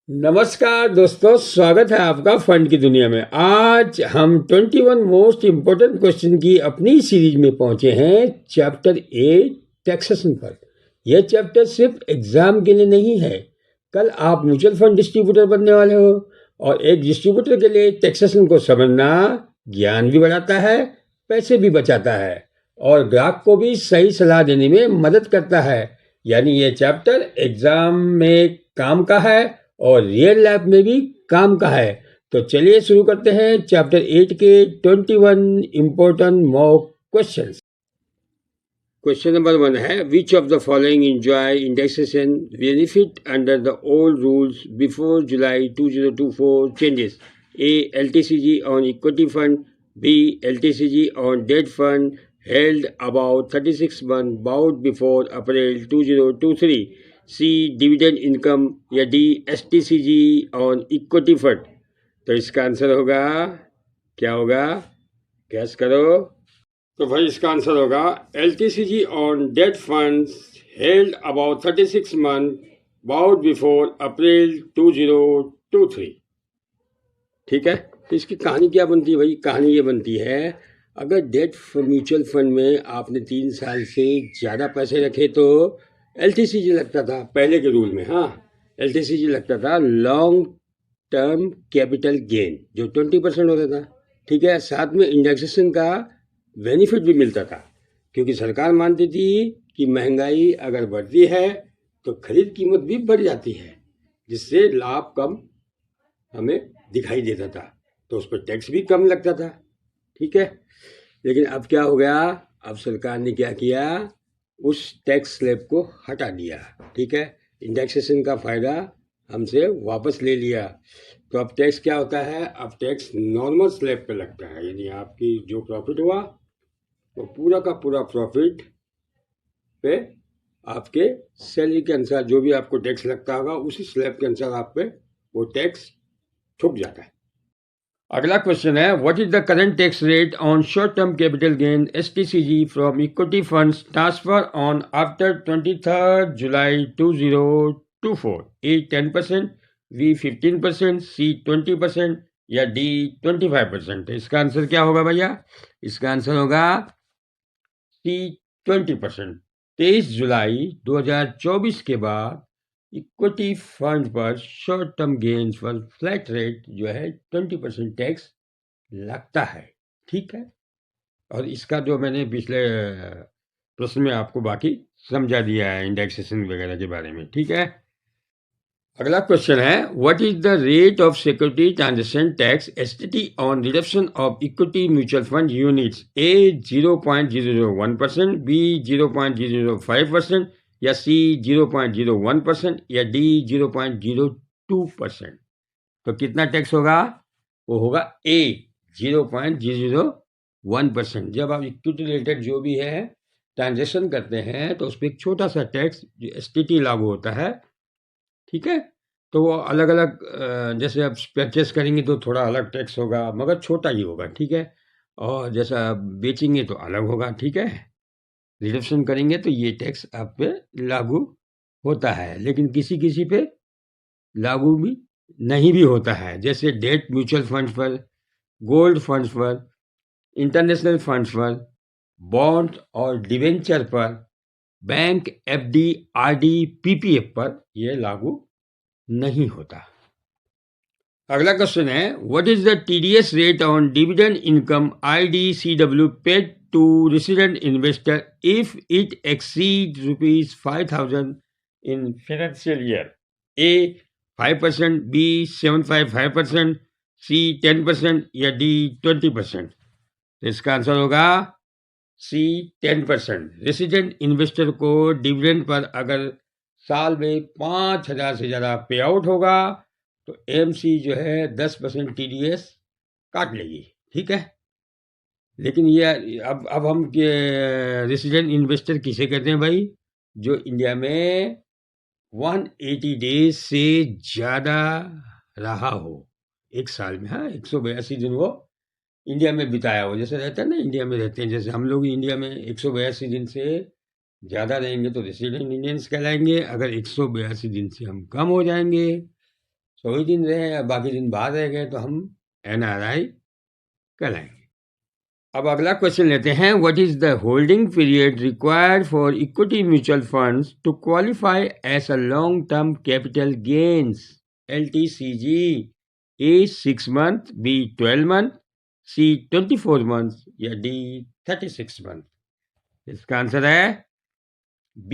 नमस्कार दोस्तों, स्वागत है आपका फंड की दुनिया में। आज हम 21 मोस्ट इम्पोर्टेंट क्वेश्चन की अपनी सीरीज में पहुंचे हैं। चैप्टर 8 टैक्सेशन पर। यह चैप्टर सिर्फ एग्जाम के लिए नहीं है। कल आप म्यूचुअल फंड डिस्ट्रीब्यूटर बनने वाले हो और एक डिस्ट्रीब्यूटर के लिए टैक्सेशन को समझना ज्ञान भी बढ़ाता है, पैसे भी बचाता है और ग्राहक को भी सही सलाह देने में मदद करता है। यानी यह चैप्टर एग्जाम में काम का है और रियल लाइफ में भी काम का है। तो चलिए शुरू करते हैं चैप्टर 8 के 21 important mock questions. Question number 1 है, which of the following enjoy indexation benefit under the old rules before July 2024 changes? A LTCG on equity fund, B LTCG on debt fund held about 36 months bought before April 2023, C dividend income या D STCG on equity fund. तो इसका answer होगा, क्या होगा, gas करो। तो भाई इसका आंसर होगा LTCG on debt funds held about 36 month bought before April 2023। ठीक है, तो इसकी कहानी क्या बनती है भाई? कहानी ये बनती है, अगर डेट म्यूचुअल फंड में आपने 3 साल से ज़्यादा पैसे रखे तो LTCG लगता था पहले के रूल में। हाँ, LTCG लगता था, लॉन्ग टर्म कैपिटल गेन, जो 20% होता था। ठीक है, साथ में इंडेक्सेशन का बेनिफिट भी मिलता था, क्योंकि सरकार मानती थी कि महंगाई अगर बढ़ती है तो खरीद कीमत भी बढ़ जाती है, जिससे लाभ कम हमें दिखाई देता था, तो उस पर टैक्स भी कम लगता था। ठीक है, लेकिन अब क्या हो गया? अब सरकार ने क्या किया, उस टैक्स स्लैब को हटा दिया। ठीक है, इंडेक्सेशन का फ़ायदा हमसे वापस ले लिया। तो अब टैक्स क्या होता है? अब टैक्स नॉर्मल स्लैब पे लगता है। यानी आपकी जो प्रॉफिट हुआ वो पूरा का पूरा प्रॉफिट पे आपके सैलरी के अनुसार जो भी आपको टैक्स लगता होगा उसी स्लैब के अनुसार आप पे वो टैक्स छुप जाता है। अगला क्वेश्चन है, what is the current tax rate on short term capital gain STCG from equity funds transfer on after 23 July 2024? A 10%, B 15%, C 20% या डी 25%? इसका आंसर क्या होगा भैया? इसका आंसर होगा सी 20%। 23 जुलाई 2024 के बाद इक्विटी फंड पर शॉर्ट टर्म गेन्स पर फ्लैट रेट जो है 20% टैक्स लगता है। ठीक है, और इसका जो मैंने पिछले प्रश्न में आपको बाकी समझा दिया है इंडेक्सेशन वगैरह के बारे में। ठीक है, अगला क्वेश्चन है, what is the rate of security transaction tax STT on reduction of equity mutual fund units? A 0.001%, B 0.005% या सी 0.01% या डी 0.02%? तो कितना टैक्स होगा? वो होगा ए 0.001%। जब आप इक्विटी रिलेटेड जो भी है ट्रांजेक्शन करते हैं तो उस पर एक छोटा सा टैक्स जो STT लागू होता है। ठीक है, तो वो अलग अलग, जैसे आप परचेस करेंगे तो थोड़ा अलग टैक्स होगा, मगर छोटा ही होगा। ठीक है, और जैसा आप बेचेंगे तो अलग होगा। ठीक है, रिडक्शन करेंगे तो ये टैक्स आप पे लागू होता है, लेकिन किसी किसी पे लागू भी नहीं भी होता है, जैसे डेट म्यूचुअल फंड पर, गोल्ड फंड्स पर, इंटरनेशनल फंड्स पर, बॉन्ड और डिवेंचर पर, बैंक FD RD PPF पर यह लागू नहीं होता। अगला क्वेश्चन है, what is the TDS rate on dividend income IDCW paid to resident investor if it exceed ₹5,000 in financial year? A 5%, B 7.5%, C 10% या डी 20%? तो इसका आंसर होगा सी 10%। रेसिडेंट इन्वेस्टर को डिविडेंड पर अगर साल में 5,000 से ज़्यादा पे आउट होगा तो AMC जो है 10% TDS काट लेगी। ठीक है, लेकिन ये अब हम रेसिडेंट इन्वेस्टर किसे कहते हैं भाई? जो इंडिया में 180 डेज से ज़्यादा रहा हो एक साल में। हाँ, 182 दिन वो इंडिया में बिताया हो, जैसे रहता है ना, इंडिया में रहते हैं, जैसे हम लोग इंडिया में 182 दिन से ज़्यादा रहेंगे तो रेसिडेंट इंडियंस कहलाएंगे। अगर 182 दिन से हम कम हो जाएंगे 100 दिन रहे या बाकी दिन बाद रह गए तो हम NRI कहलाएंगे। अब अगला क्वेश्चन लेते हैं, what is the holding period required for equity mutual funds to qualify as a long term capital gains LTCG? A 6 month, B 12 month, C 24 months या D 36 month? इसका आंसर है B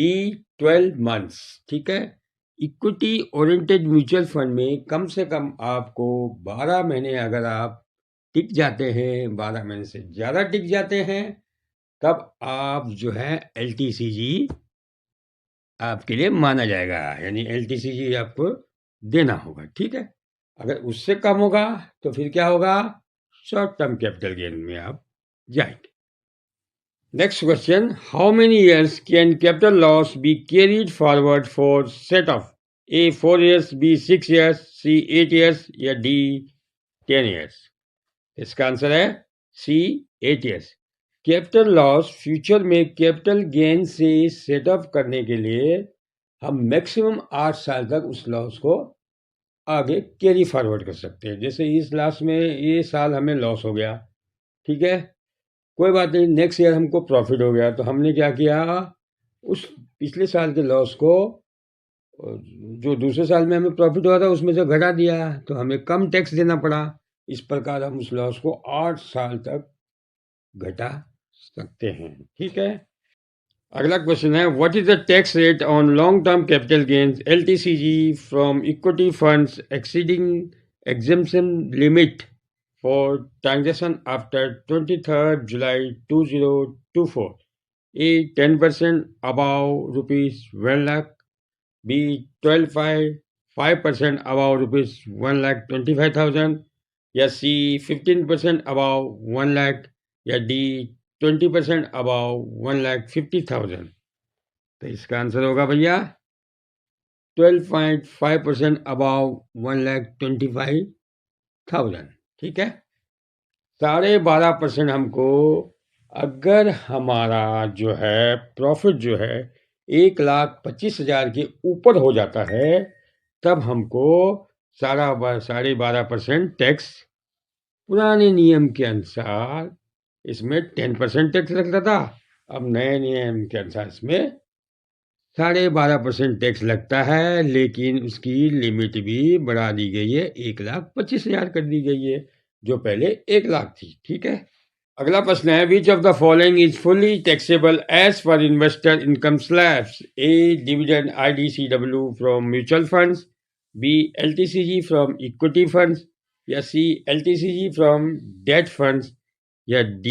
12 months। ठीक है, equity oriented mutual fund में कम से कम आपको 12 महीने अगर आप टिक जाते हैं, 12 महीने से ज़्यादा टिक जाते हैं, तब आप जो है LTCG आपके लिए माना जाएगा, यानी LTCG आपको देना होगा। ठीक है, अगर उससे कम होगा तो फिर क्या होगा, शॉर्ट टर्म कैपिटल गेन में आप जाएंगे। Next question, how many years can capital loss be carried forward for set of? A 4 years, B 6 years, C 8 years या D 10 years? इसका आंसर है C 8 years। Capital loss future में capital gain से set of करने के लिए हम maximum 8 साल तक उस लॉस को आगे कैरी फॉरवर्ड कर सकते हैं। जैसे इस लास्ट में ये साल हमें लॉस हो गया, ठीक है, कोई बात नहीं, नेक्स्ट ईयर हमको प्रॉफिट हो गया, तो हमने क्या किया, उस पिछले साल के लॉस को जो दूसरे साल में हमें प्रॉफिट हुआ था उसमें से घटा दिया, तो हमें कम टैक्स देना पड़ा। इस प्रकार हम उस लॉस को 8 साल तक घटा सकते हैं। ठीक है, अगला क्वेश्चन है, what is the tax rate on long term capital gains LTCG from equity funds exceeding exemption limit for transaction after 23rd July 2024? A 10% above ₹1 lakh, B 12.5% above ₹1,25,000 या C 15% above 1 lakh या D 20% above 1,50,000? तो इसका answer होगा भैया 12.5% above 1,25,000। ठीक है, 12.5% हमको, अगर हमारा जो है प्रॉफिट जो है 1,25,000 के ऊपर हो जाता है, तब हमको 12.5% टैक्स पुराने नियम के अनुसार इसमें 10% टैक्स लगता था। अब नए नियम के अनुसार इसमें 12.5% टैक्स लगता है, लेकिन उसकी लिमिट भी बढ़ा दी गई है, 1,25,000 कर दी गई है, जो पहले 1 लाख थी। ठीक है, अगला प्रश्न है, which of the following is fully taxable as per investor income slabs? A dividend IDCW from mutual funds, B LTCG from equity funds या C LTCG from debt funds या D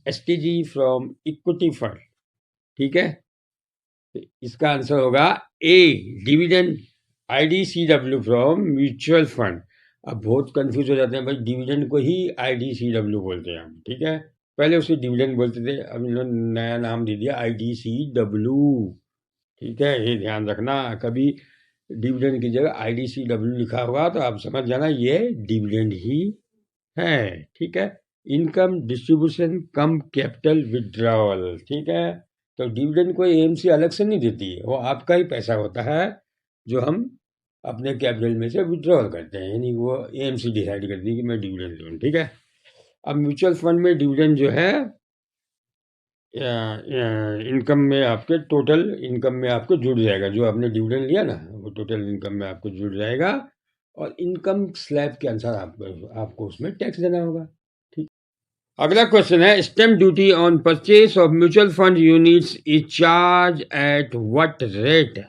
STG from equity fund? ठीक है, इसका answer होगा A dividend IDCW from mutual fund. अब बहुत confuse हो जाते हैं भाई, डिविडेंड को ही IDCW बोलते हैं हम। ठीक है, पहले उसे डिविडेंड बोलते थे, अब इन्होंने नया नाम दे दिया IDCW। ठीक है, ये ध्यान रखना, कभी डिविडेंड की जगह IDCW लिखा होगा तो आप समझ जाना ये डिविडेंड ही है। ठीक है, इनकम डिस्ट्रीब्यूशन कम कैपिटल विड्रॉवल। ठीक है, तो डिविडेंड कोई AMC अलग से नहीं देती है, वो आपका ही पैसा होता है जो हम अपने कैपिटल में से विड्रॉल करते हैं, यानी वो AMC डिसाइड करती है कि मैं डिविडेंड दूँ। ठीक है, अब म्यूचुअल फंड में डिविडेंड जो है इनकम में आपके टोटल इनकम में आपको जुड़ जाएगा, जो आपने डिविडेंड लिया ना वो टोटल इनकम में आपको जुड़ जाएगा, और इनकम स्लैब के अनुसार आपको उसमें टैक्स देना होगा। ठीक, अगला क्वेश्चन है, stamp duty on purchase of mutual fund units is charge at what rate?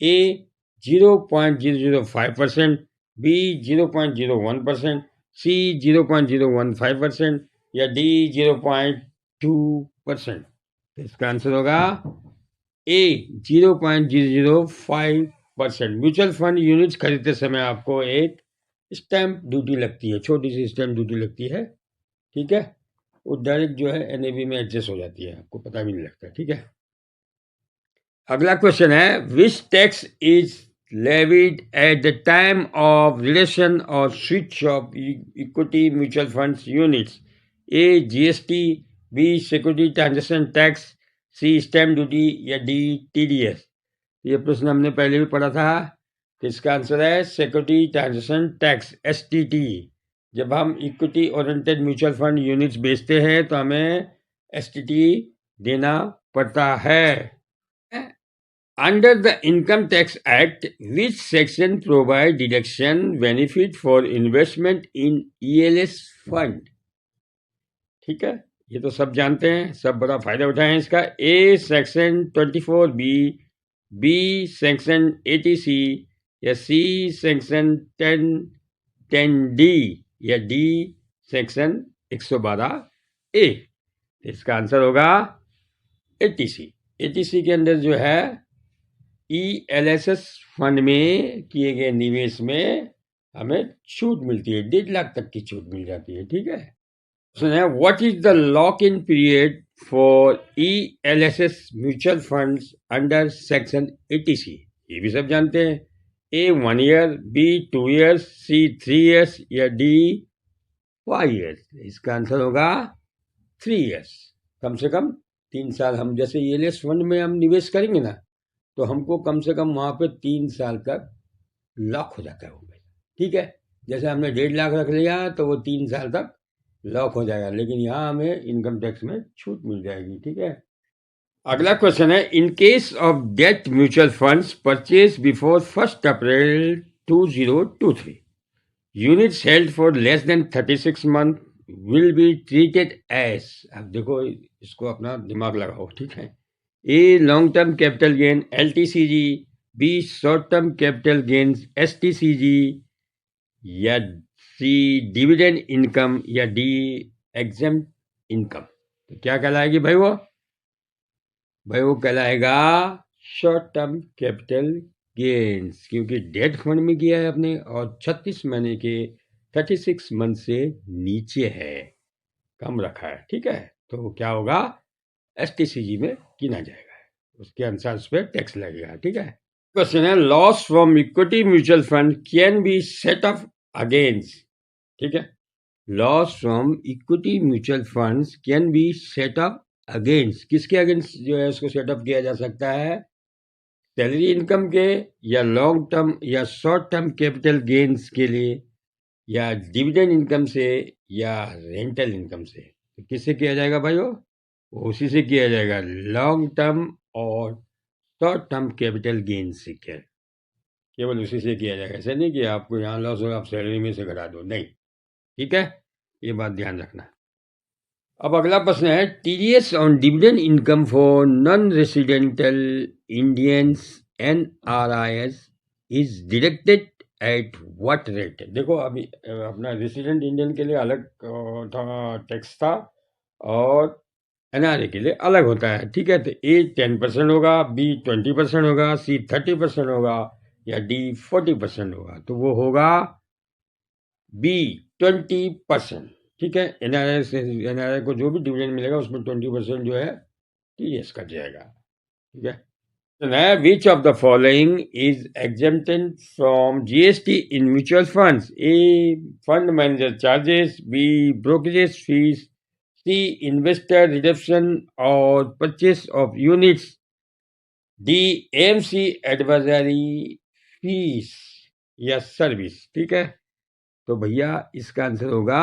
A 0.005%, B 0.01%, C 0.015% या D 0.2%? इसका आंसर होगा A 0.005%। म्यूचुअल फंड यूनिट्स खरीदते समय आपको एक स्टैम्प ड्यूटी लगती है, छोटी सी स्टैम्प ड्यूटी लगती है। ठीक है, वो डायरेक्ट जो है NAV में एडजस्ट हो जाती है, आपको पता भी नहीं लगता। ठीक है, अगला क्वेश्चन है, which tax is levied at the time of relation or switch of equity mutual funds units? A GST, B security transaction tax, C stamp duty या D TDS? ये प्रश्न हमने पहले भी पढ़ा था, तो इसका आंसर है सिक्योरिटी ट्रांजैक्शन टैक्स, STT। जब हम equity oriented mutual fund units बेचते हैं तो हमें STT देना पड़ता है। Under the Income Tax Act, which section provide deduction benefit for investment in ELS fund? ठीक है, ये तो सब जानते हैं, सब बड़ा फायदा उठाएं इसका। A section 24B, B section 80C, या C सेक्शन 10D, या D सेक्शन 112A। इसका आंसर होगा 80C। 80C के अंदर जो है ELSS फंड में किए गए निवेश में हमें छूट मिलती है, 1.5 लाख तक की छूट मिल जाती है। ठीक है, सुनिए, what is the lock in period for ELSS mutual funds under section 80C? ये भी सब जानते हैं। A 1 year, B 2 years, C 3 years, या D 5 years। इसका आंसर होगा 3 years। कम से कम 3 साल। हम जैसे ELS फंड में हम निवेश करेंगे ना, तो हमको कम से कम वहाँ पे 3 साल तक लॉक हो जाता है वो पैसा। ठीक है, जैसे हमने 1.5 लाख रख लिया तो वो 3 साल तक लॉक हो जाएगा, लेकिन यहाँ हमें इनकम टैक्स में छूट मिल जाएगी। ठीक है, अगला क्वेश्चन है, in case of debt mutual funds purchase before 1 April 2023, units held for less than 36 month will be treated as. अब देखो, इसको अपना दिमाग लगाओ। ठीक है, A long term capital gain LTCG, B short term capital gains STCG, या C dividend income, या D एग्जेम्प्ट इनकम। तो क्या कहलाएगी भाई वो? भाई वो कहलाएगा शॉर्ट टर्म कैपिटल गेन्स, क्योंकि डेट फंड में किया है अपने और 36 महीने के 36 मंथ से नीचे है, कम रखा है। ठीक है, तो क्या होगा? STCG में गिना जाएगा, उसके अनुसार उस पर टैक्स लगेगा। ठीक है, क्वेश्चन है, loss from equity mutual fund can be set up against. ठीक है, loss from equity mutual funds can be set up against. किसके अगेंस्ट जो है उसको सेटअप किया जा सकता है? सैलरी इनकम के, या लॉन्ग टर्म या शॉर्ट टर्म कैपिटल गेन्स के लिए, या डिविडेंड इनकम से, या रेंटल इनकम से। तो किससे किया जाएगा भाई? वो उसी से किया जाएगा, लॉन्ग टर्म और शॉर्ट टर्म कैपिटल गेन से। केवल उसी से किया जाएगा। ऐसा नहीं कि आपको यहाँ लॉस हो आप सैलरी में से घटा दो, नहीं। ठीक है, ये बात ध्यान रखना। अब अगला प्रश्न है, TDS on dividend income for non residential Indians NRIs is deducted at what rate? देखो, अभी अपना रेसिडेंट इंडियन के लिए अलग टैक्स था और NRI के लिए अलग होता है। ठीक है, तो A 10% होगा, B 20% होगा, C 30% होगा, या D 40% होगा। तो वो होगा B 20%। ठीक है, NRI को जो भी डिविडेंड मिलेगा उसमें 20% जो है TDS कट जाएगा। ठीक है, which of the following is exempted from GST in mutual funds? A fund manager charges, B brokerage fees, C investor redemption or purchase of units, D AMC advisory fees या service. ठीक है, तो भैया इसका answer होगा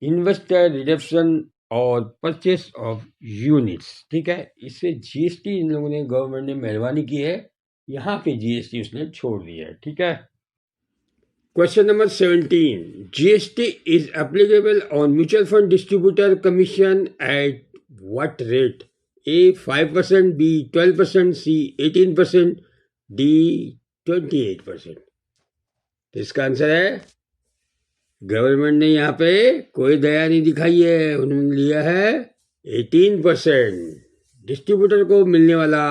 investor redemption और purchase of units. ठीक है, इससे GST इन लोगों ने, गवर्नमेंट ने मेहरबानी की है, यहाँ पे GST उसने छोड़ दिया है। ठीक है, Question number 17. GST is applicable on mutual fund distributor commission at what rate? A 5%, B 12%, C 18%, D 28%। तो इसका आंसर है, गवर्नमेंट ने यहाँ पे कोई दया नहीं दिखाई है, उन्होंने लिया है 18%। डिस्ट्रीब्यूटर को मिलने वाला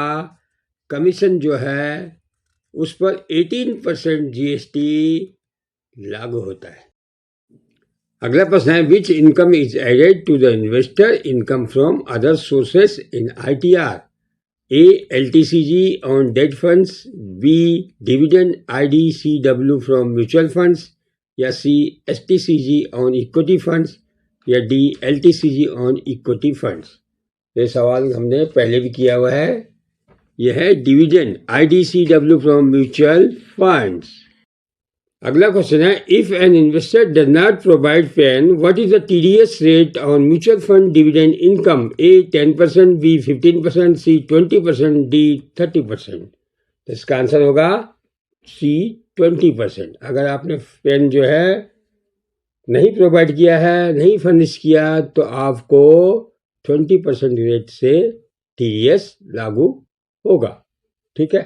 कमीशन जो है उस पर 18% GST लागू होता है। अगला प्रश्न है, which income is added to the investor income from other sources in ITR? A LTCG on debt funds, B dividend IDCW from mutual funds, या C STCG on equity funds, या D LTCG on equity funds. ये सवाल हमने पहले भी किया हुआ है, यह है dividend IDCW from mutual funds. अगला क्वेश्चन है, if an investor does not provide pan, what is the TDS rate on mutual fund dividend income? A 10%, B 15%, C 20%, D 30%। तो इसका आंसर होगा C 20%। अगर आपने पैन जो है नहीं प्रोवाइड किया है, नहीं फर्निश किया, तो आपको 20% रेट से TDS लागू होगा। ठीक है,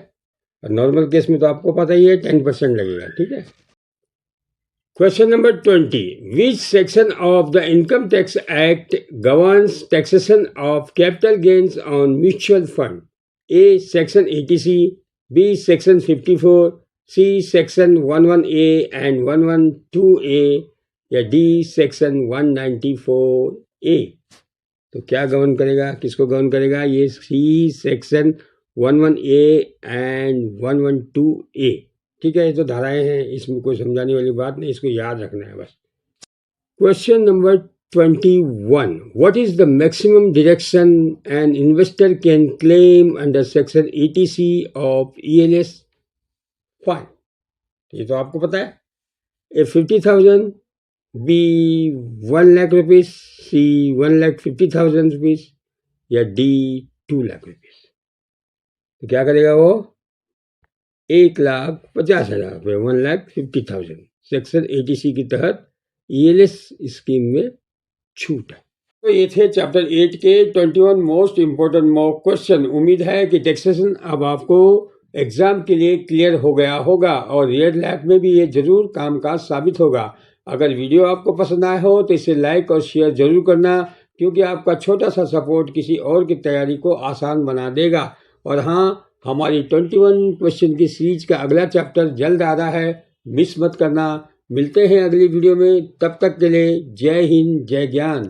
और नॉर्मल केस में तो आपको पता ही है 10% लगेगा। ठीक है। Question number 20, which section of the income tax act governs taxation of capital gains on mutual fund? A section 80C, B section 54, C section 11A and 112A, या D सेक्शन 194A। तो क्या गवर्न करेगा, किसको govern करेगा? ये C section 11A and 112A। ठीक है, ये तो धाराएं हैं, इसमें कोई समझाने वाली बात नहीं, इसको याद रखना है बस। Question number 21, what is the maximum deduction an investor can claim under section 80C of ELS fund? ये तो आपको पता है। A 50,000, B 1 lakh rupees, C 1,50,000 rupees, या D 2 लाख रुपीज। तो क्या करेगा वो? 1,50,000 रुपये, 1,50,000। सेक्शन 80C के तहत ELS स्कीम में छूट है। तो ये थे चैप्टर 8 के 21 मोस्ट इम्पोर्टेंट मॉक क्वेश्चन। उम्मीद है कि टैक्सेशन अब आपको एग्जाम के लिए क्लियर हो गया होगा और रियल लाइफ में भी ये जरूर कामकाज साबित होगा। अगर वीडियो आपको पसंद आया हो तो इसे लाइक और शेयर जरूर करना, क्योंकि आपका छोटा सा सपोर्ट किसी और की तैयारी को आसान बना देगा। और हाँ, हमारी 21 क्वेश्चन की सीरीज का अगला चैप्टर जल्द आ रहा है, मिस मत करना। मिलते हैं अगली वीडियो में, तब तक के लिए जय हिंद, जय ज्ञान।